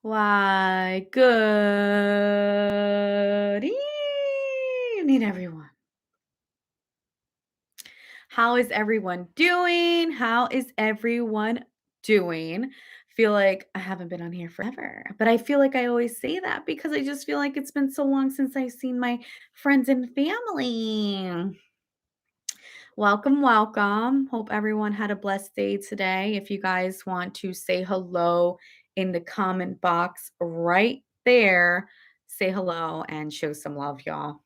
Why, good evening, everyone. How is everyone doing? How is everyone doing? Feel like I haven't been on here forever, but I feel like I always say that because I just feel like it's been so long since I've seen my friends and family. Welcome, welcome. Hope everyone had a blessed day today. If you guys want to say hello in the comment box right there, say hello and show some love, y'all.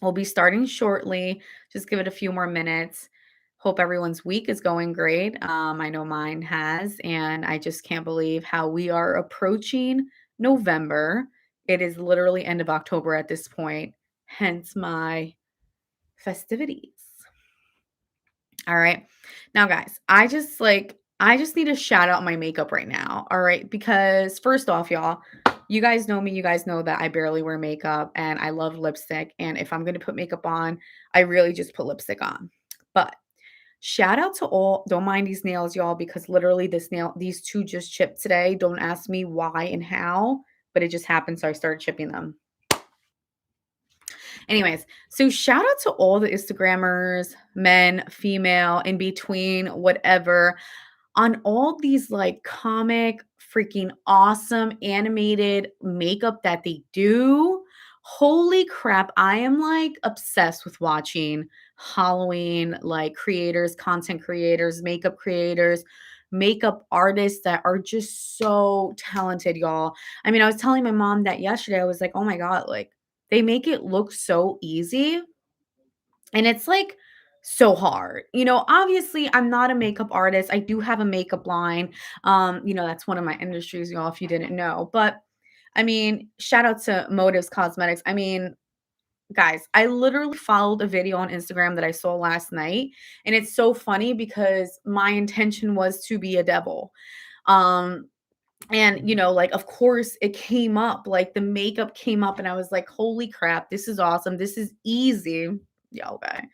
We'll be starting shortly. Just give it a few more minutes. Hope everyone's week is going great. I know mine has, and I just can't believe how we are approaching November. It is literally end of October at this point, hence my festivities. All right. Now, guys, I just need to shout out my makeup right now. All right. Because first off, y'all, you guys know me. You guys know that I barely wear makeup and I love lipstick. And if I'm going to put makeup on, I really just put lipstick on. But shout out to all, don't mind these nails, y'all, because literally these two just chipped today. Don't ask me why and how, but it just happened. So I started chipping them. Anyways, so shout out to all the Instagrammers, men, female, in between, whatever, on all these like comic, freaking awesome animated makeup that they do. Holy crap, I am like obsessed with watching Halloween like creators, content creators, makeup artists that are just so talented, y'all. I mean, I was telling my mom that yesterday. I was like, "Oh my god, like they make it look so easy and it's like so hard." Obviously I'm not a makeup artist. I do have a makeup line. That's one of my industries, y'all, if you didn't know. But I mean, shout out to Motives Cosmetics. I mean, guys, I literally followed a video on Instagram that I saw last night. And it's so funny because my intention was to be a devil. Um, and, like, of course, it came up, like, the makeup came up, and I was like, "Holy crap, this is awesome. This is easy." Yeah, okay.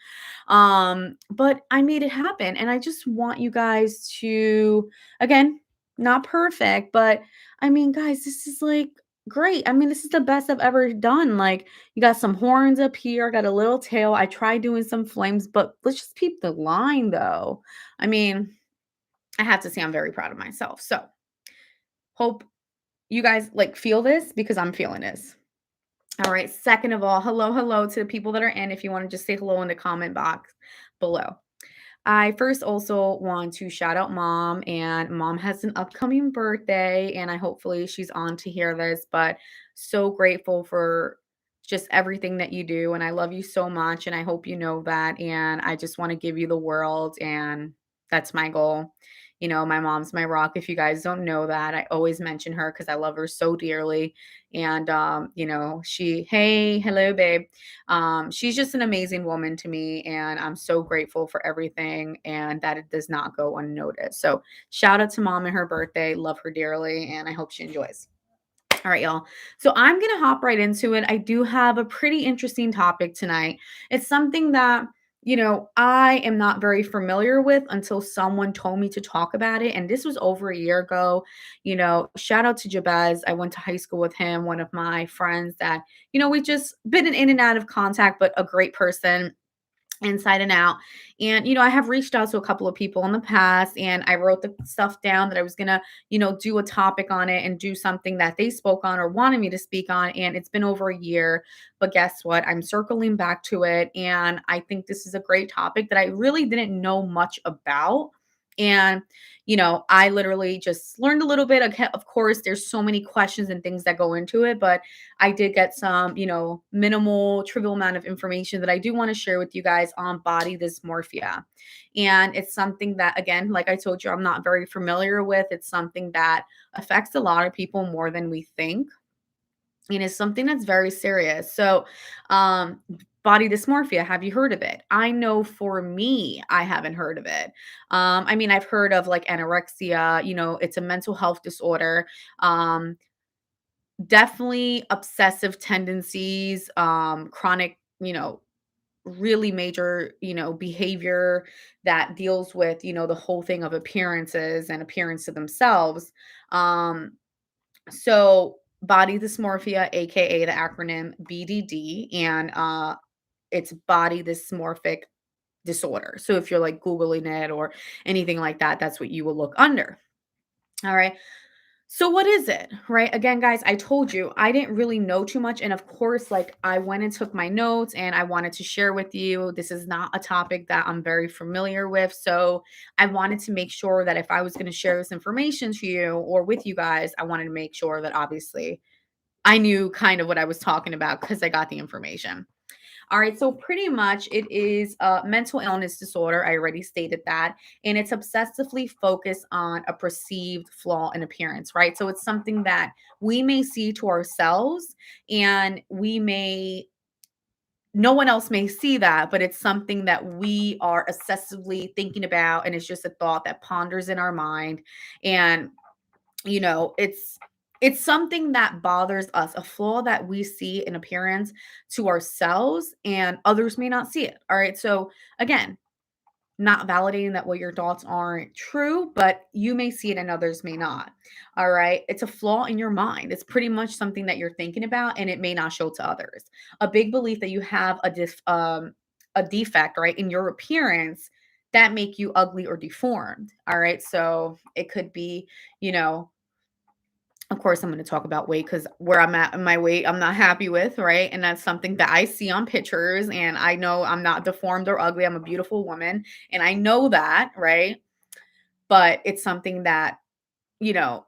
But I made it happen, and I just want you guys to, again, not perfect, but I mean, guys, this is like great. I mean, this is the best I've ever done. Like, you got some horns up here, got a little tail. I tried doing some flames, but let's just keep the line though. I mean, I have to say I'm very proud of myself. So, hope you guys like feel this because I'm feeling this. All right. Second of all, hello, hello to the people that are in. If you want to just say hello in the comment box below. I first also want to shout out mom, and mom has an upcoming birthday, and I hopefully she's on to hear this, but so grateful for just everything that you do. And I love you so much. And I hope you know that. And I just want to give you the world. And that's my goal. My mom's my rock. If you guys don't know that, I always mention her because I love her so dearly. And, hey, hello, babe. She's just an amazing woman to me, and I'm so grateful for everything and that it does not go unnoticed. So, shout out to mom and her birthday. Love her dearly, and I hope she enjoys. All right, y'all. So I'm going to hop right into it. I do have a pretty interesting topic tonight. It's something that, I am not very familiar with until someone told me to talk about it. And this was over a year ago. Shout out to Jabez. I went to high school with him, one of my friends that, we just been in and out of contact, but a great person inside and out. And, I have reached out to a couple of people in the past, and I wrote the stuff down that I was going to, do a topic on it and do something that they spoke on or wanted me to speak on. And it's been over a year, but guess what? I'm circling back to it. And I think this is a great topic that I really didn't know much about. And, I literally just learned a little bit. Of course, there's so many questions and things that go into it, but I did get some, minimal, trivial amount of information that I do want to share with you guys on body dysmorphia. And it's something that, again, like I told you, I'm not very familiar with. It's something that affects a lot of people more than we think. And it's something that's very serious. So, body dysmorphia, have you heard of it? I know for me, I haven't heard of it. I mean, I've heard of like anorexia, it's a mental health disorder. Definitely obsessive tendencies, chronic, really major, behavior that deals with, the whole thing of appearances and appearance to themselves. Um, So, body dysmorphia, aka the acronym BDD, and it's body dysmorphic disorder. So, if you're like Googling it or anything like that, that's what you will look under. All right. So what is it? Right? Again, guys, I told you I didn't really know too much. And of course, like I went and took my notes and I wanted to share with you. This is not a topic that I'm very familiar with. So I wanted to make sure that if I was going to share this information to you or with you guys, I wanted to make sure that obviously I knew kind of what I was talking about because I got the information. All right, so pretty much it is a mental illness disorder. I already stated that. And it's obsessively focused on a perceived flaw in appearance, right? So it's something that we may see to ourselves and no one else may see that, but it's something that we are obsessively thinking about. And it's just a thought that ponders in our mind. And it's something that bothers us, a flaw that we see in appearance to ourselves and others may not see it. All right. So again, not validating that what your thoughts aren't true, but you may see it and others may not. All right. It's a flaw in your mind. It's pretty much something that you're thinking about and it may not show to others. A big belief that you have a defect, right, in your appearance that make you ugly or deformed. All right. So it could be, you know, of course, I'm going to talk about weight because where I'm at in my weight, I'm not happy with, right? And that's something that I see on pictures, and I know I'm not deformed or ugly. I'm a beautiful woman, and I know that, right? But it's something that, you know,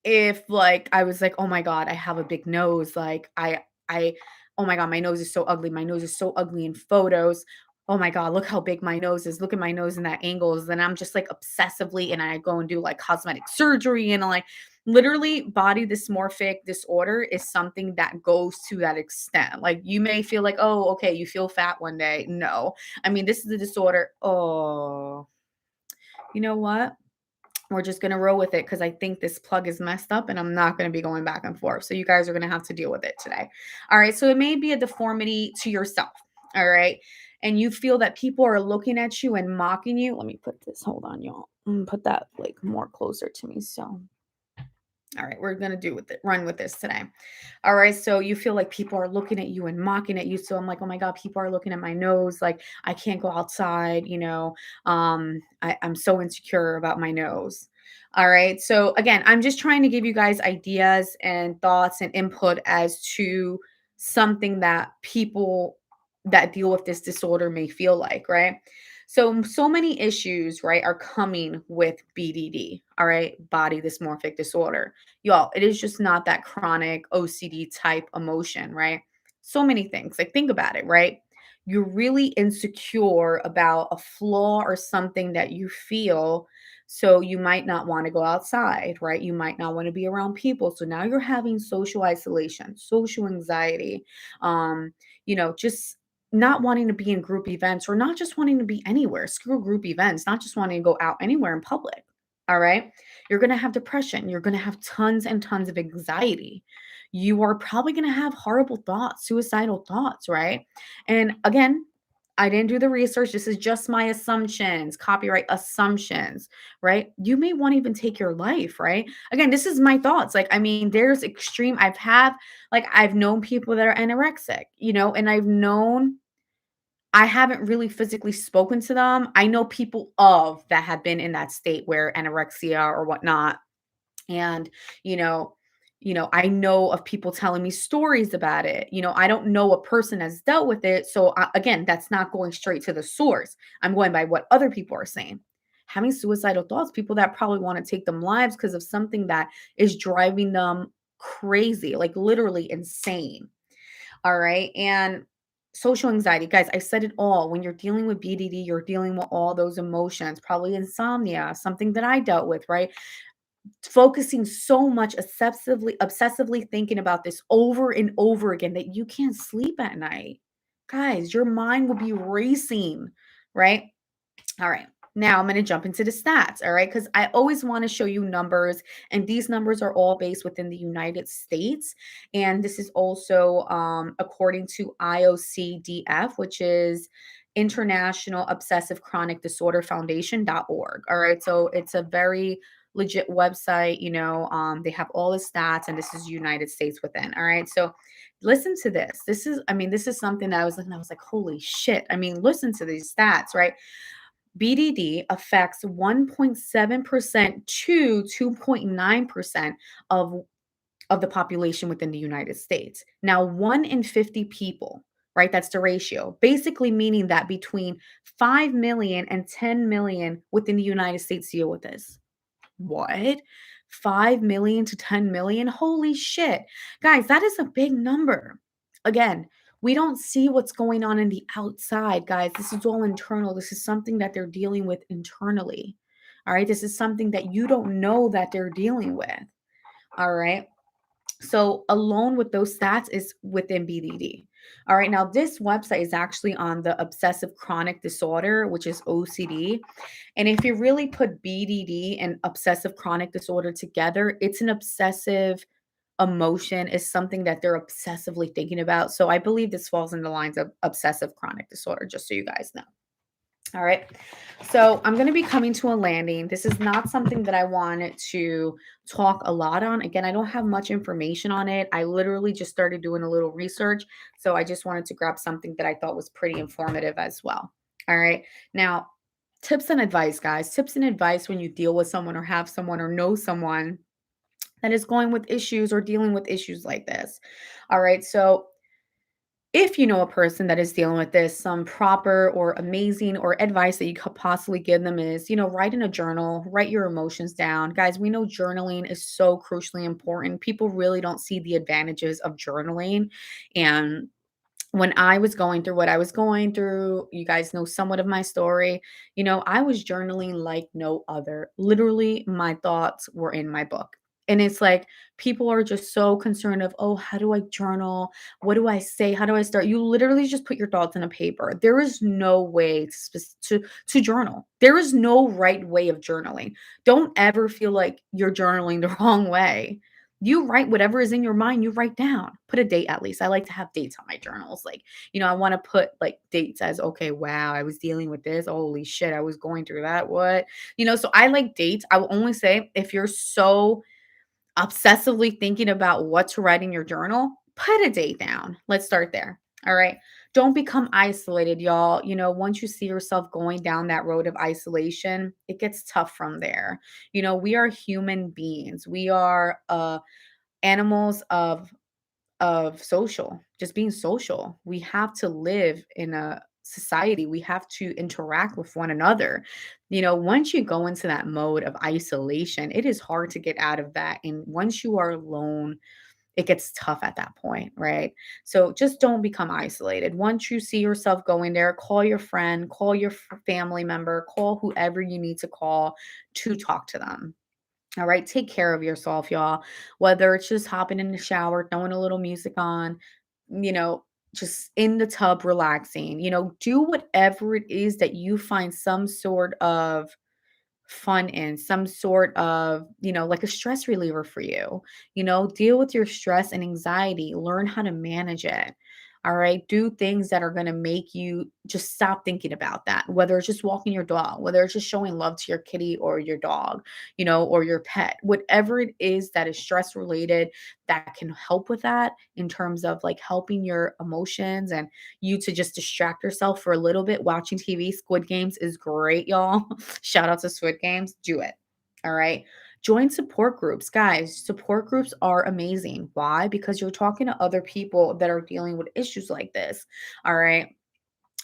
if like I was like, oh my God, I have a big nose, like oh my God, my nose is so ugly. My nose is so ugly in photos. Oh my God, look how big my nose is. Look at my nose in that angles. Then I'm just like obsessively and I go and do like cosmetic surgery and like literally body dysmorphic disorder is something that goes to that extent. Like you may feel like, oh, okay, you feel fat one day. No, I mean, this is a disorder. Oh, you know what? We're just going to roll with it because I think this plug is messed up and I'm not going to be going back and forth. So you guys are going to have to deal with it today. All right. So it may be a deformity to yourself. All right. And you feel that people are looking at you and mocking you. Let me put this, hold on, y'all. Put that like more closer to me. So all right, we're gonna do with it, run with this today. All right, so you feel like people are looking at you and mocking at you. So I'm like, oh my God, people are looking at my nose. Like I can't go outside, I'm so insecure about my nose. All right. So again, I'm just trying to give you guys ideas and thoughts and input as to something that people that deal with this disorder may feel like, right? So many issues, right, are coming with BDD, all right, body dysmorphic disorder. Y'all, it is just not that chronic OCD type emotion, right? So many things. Like, think about it, right? You're really insecure about a flaw or something that you feel. So you might not want to go outside, right? You might not want to be around people. So now you're having social isolation, social anxiety, just not wanting to be in group events or not just wanting to be anywhere. Screw group events, not just wanting to go out anywhere in public. All right. You're going to have depression. You're going to have tons and tons of anxiety. You are probably going to have horrible thoughts, suicidal thoughts, right? And again, I didn't do the research. This is just my assumptions, copyright assumptions, right? You may want to even take your life, right? Again, this is my thoughts. Like, I mean, there's extreme, I've known people that are anorexic, and I haven't really physically spoken to them. I know people of that have been in that state where anorexia or whatnot. And, you know, I know of people telling me stories about it. I don't know a person has dealt with it. So again, that's not going straight to the source. I'm going by what other people are saying. Having suicidal thoughts, people that probably want to take them lives because of something that is driving them crazy, like literally insane. All right. And social anxiety, guys, I said it all. When you're dealing with BDD, you're dealing with all those emotions, probably insomnia, something that I dealt with, right? Focusing so much obsessively thinking about this over and over again that you can't sleep at night. Guys, your mind will be racing, right? All right. Now I'm going to jump into the stats, all right? Because I always want to show you numbers, and these numbers are all based within the United States. And this is also according to IOCDF, which is International Obsessive Chronic Disorder Foundation.org. All right. So it's a very legit website, they have all the stats, and this is United States within. All right. So listen to this. This is something that I was looking, I was like, holy shit. Listen to these stats, right? BDD affects 1.7% to 2.9% of the population within the United States. Now, 1 in 50 people, right? That's the ratio. Basically meaning that between 5 million and 10 million within the United States deal with this. What? 5 million to 10 million? Holy shit. Guys, that is a big number. Again, we don't see what's going on in the outside, guys. This is all internal. This is something that they're dealing with internally. All right. This is something that you don't know that they're dealing with. All right. So, alone with those stats is within BDD. All right. Now, this website is actually on the obsessive chronic disorder, which is OCD. And if you really put BDD and obsessive chronic disorder together, it's an obsessive emotion, is something that they're obsessively thinking about. So, I believe this falls in the lines of obsessive chronic disorder, just so you guys know. All right. So I'm going to be coming to a landing. This is not something that I wanted to talk a lot on. Again, I don't have much information on it. I literally just started doing a little research. So I just wanted to grab something that I thought was pretty informative as well. All right. Now, tips and advice, guys. Tips and advice when you deal with someone or have someone or know someone that is going with issues or dealing with issues like this. All right. So if you know a person that is dealing with this, some proper or amazing or advice that you could possibly give them is, write in a journal, write your emotions down. Guys, we know journaling is so crucially important. People really don't see the advantages of journaling. And when I was going through what I was going through, you guys know somewhat of my story. I was journaling like no other. Literally, my thoughts were in my book. And it's like people are just so concerned of, oh, how do I journal? What do I say? How do I start? You literally just put your thoughts in a paper. There is no way to journal. There is no right way of journaling. Don't ever feel like you're journaling the wrong way. You write whatever is in your mind, you write down. Put a date at least. I like to have dates on my journals. Like, I want to put like dates as, okay, wow, I was dealing with this. Holy shit, I was going through that. What? So I like dates. I will only say if you're so obsessively thinking about what to write in your journal, put a date down. Let's start there. All right. Don't become isolated, y'all. Once you see yourself going down that road of isolation, it gets tough from there. We are human beings. We are animals of social, just being social. We have to live in a society. We have to interact with one another. Once you go into that mode of isolation, it is hard to get out of that. And once you are alone, it gets tough at that point, right? So just don't become isolated. Once you see yourself going there, call your friend, call your family member, call whoever you need to call to talk to them. All right, take care of yourself, y'all. Whether it's just hopping in the shower, throwing a little music on, you know, just in the tub relaxing, do whatever it is that you find some sort of fun in, some sort of, like a stress reliever for you. Deal with your stress and anxiety, learn how to manage it. All right. Do things that are going to make you just stop thinking about that, whether it's just walking your dog, whether it's just showing love to your kitty or your dog, or your pet, whatever it is that is stress related that can help with that in terms of like helping your emotions and you to just distract yourself for a little bit. Watching TV, Squid Games is great, y'all. Shout out to Squid Games. Do it. All right. Join support groups. Guys, support groups are amazing. Why? Because you're talking to other people that are dealing with issues like this. All right.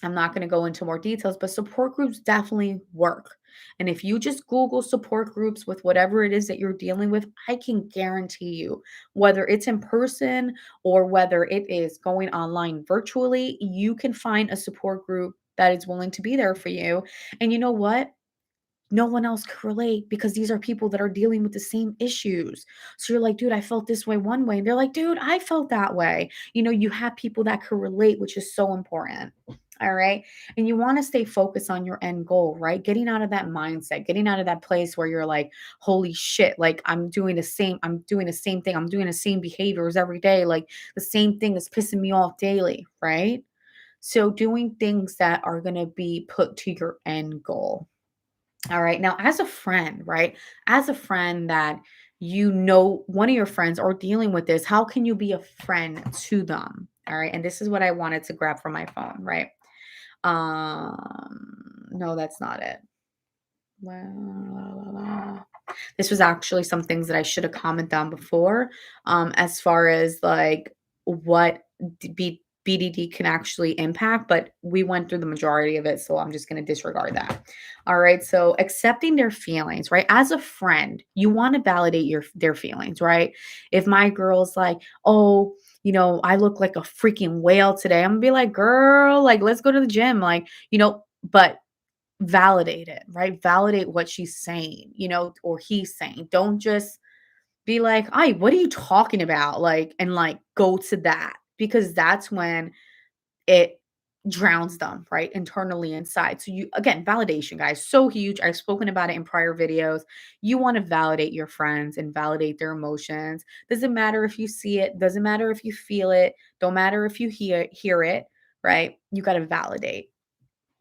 I'm not going to go into more details, but support groups definitely work. And if you just Google support groups with whatever it is that you're dealing with, I can guarantee you, whether it's in person or whether it is going online virtually, you can find a support group that is willing to be there for you. And you know what? No one else could relate because these are people that are dealing with the same issues. So you're like, dude, I felt this way one way. And they're like, dude, I felt that way. You have people that could relate, which is so important. All right. And you want to stay focused on your end goal, right? Getting out of that mindset, getting out of that place where you're like, holy shit, like I'm doing the same thing. I'm doing the same behaviors every day. Like the same thing is pissing me off daily, right? So doing things that are going to be put to your end goal. All right. Now, as a friend, right? As a friend that you know one of your friends are dealing with this, how can you be a friend to them? All right. And this is what I wanted to grab from my phone, right? No, that's not it. Well, this was actually some things that I should have commented on before, as far as like what BDD can actually impact, but we went through the majority of it, so I'm just going to disregard that. All right, so accepting their feelings, right? As a friend, you want to validate their feelings, right? If my girl's like, "Oh, I look like a freaking whale today," I'm gonna be like, "Girl, like, let's go to the gym," like, but validate it, right? Validate what she's saying, or he's saying. Don't just be like, "Ay, what are you talking about?" Like, and like go to that because that's when it drowns them, right? Internally inside. So you again, validation, guys, so huge. I've spoken about it in prior videos. You want to validate your friends and validate their emotions. Doesn't matter if you see it, doesn't matter if you feel it, don't matter if you hear it, right? You got to validate.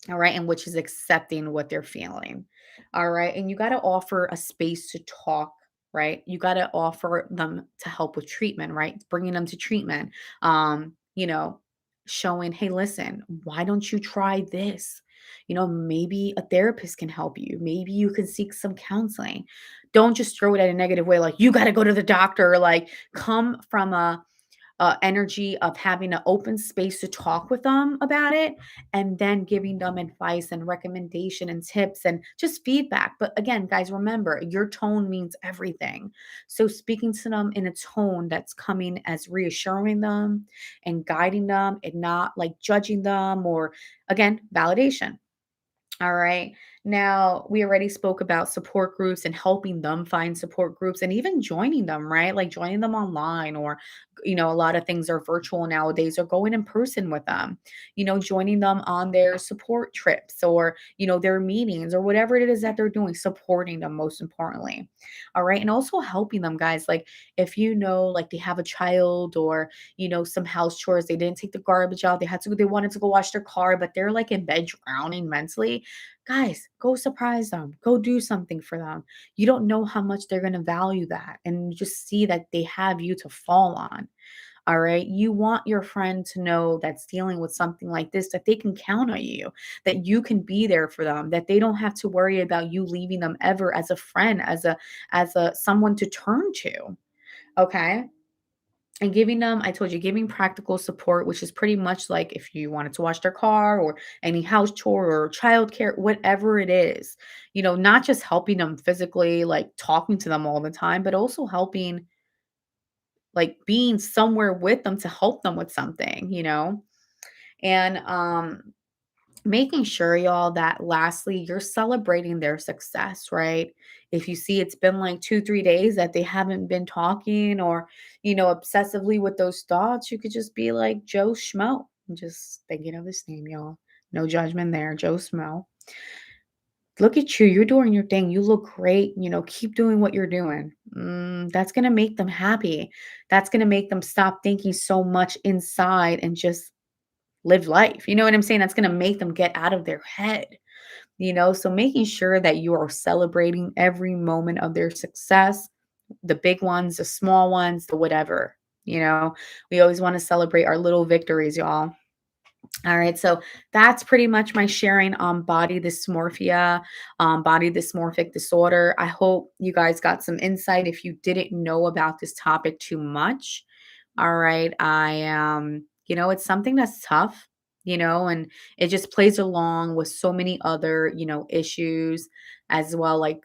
All right. And which is accepting what they're feeling. All right. And you got to offer a space to talk. Right. You got to offer them to help with treatment, right? Bringing them to treatment. Um, you know, Showing, hey, listen, why don't you try this? Maybe a therapist can help you. Maybe you can seek some counseling. Don't just throw it at a negative way, like you got to go to the doctor. Like, come from a energy of having an open space to talk with them about it and then giving them advice and recommendation and tips and just feedback. But again, guys, remember your tone means everything. So speaking to them in a tone that's coming as reassuring them and guiding them and not like judging them or again, validation. All right. Now, we already spoke about support groups and helping them find support groups and even joining them, right? Like joining them online or, a lot of things are virtual nowadays or going in person with them, joining them on their support trips or, their meetings or whatever it is that they're doing, supporting them most importantly. All right. And also helping them, guys. Like if like they have a child or, some house chores, they didn't take the garbage out, they wanted to go wash their car, but they're like in bed drowning mentally. Guys, go surprise them. Go do something for them. You don't know how much they're going to value that and just see that they have you to fall on. All right. You want your friend to know that's dealing with something like this, that they can count on you, that you can be there for them, that they don't have to worry about you leaving them ever as a friend, as a someone to turn to. Okay. And giving them, I told you, giving practical support, which is pretty much like if you wanted to wash their car or any house chore or childcare, whatever it is, not just helping them physically, like talking to them all the time, but also helping, like being somewhere with them to help them with something, and making sure, y'all, that lastly, you're celebrating their success, right? If you see it's been like 2, 3 days that they haven't been talking or, obsessively with those thoughts, you could just be like Joe Schmo. I'm just thinking of his name, y'all. No judgment there, Joe Schmo. Look at you. You're doing your thing. You look great. Keep doing what you're doing. That's going to make them happy. That's going to make them stop thinking so much inside and just live life. You know what I'm saying? That's going to make them get out of their head, So making sure that you are celebrating every moment of their success, the big ones, the small ones, the whatever, We always want to celebrate our little victories, y'all. All right, so that's pretty much my sharing on body dysmorphia, body dysmorphic disorder. I hope you guys got some insight if you didn't know about this topic too much. All right, it's something that's tough, and it just plays along with so many other, issues as well, like,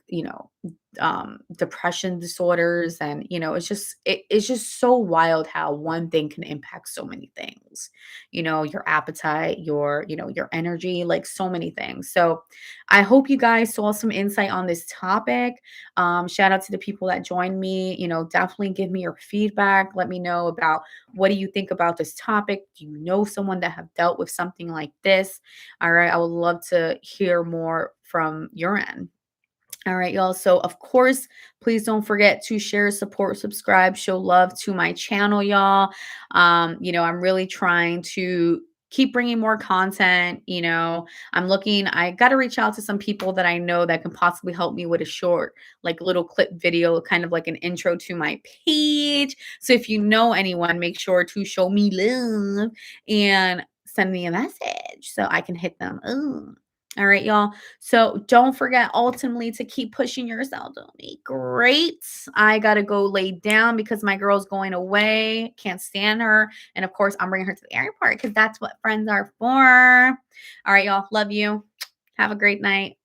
depression disorders and it's just so wild how one thing can impact so many things, your appetite, your energy, like so many things. So I hope you guys saw some insight on this topic. Shout out to the people that joined me. Definitely give me your feedback. Let me know about what do you think about this topic. Do you know someone that have dealt with something like this? All right, I would love to hear more from your end. All right, y'all. So, of course, please don't forget to share, support, subscribe, show love to my channel, y'all. I'm really trying to keep bringing more content. I got to reach out to some people that I know that can possibly help me with a short, like little clip video, kind of like an intro to my page. So if you know anyone, make sure to show me love and send me a message so I can hit them. Ooh. All right, y'all. So don't forget ultimately to keep pushing yourself. Don't be great. I got to go lay down because my girl's going away. Can't stand her. And of course, I'm bringing her to the airport because that's what friends are for. All right, y'all. Love you. Have a great night.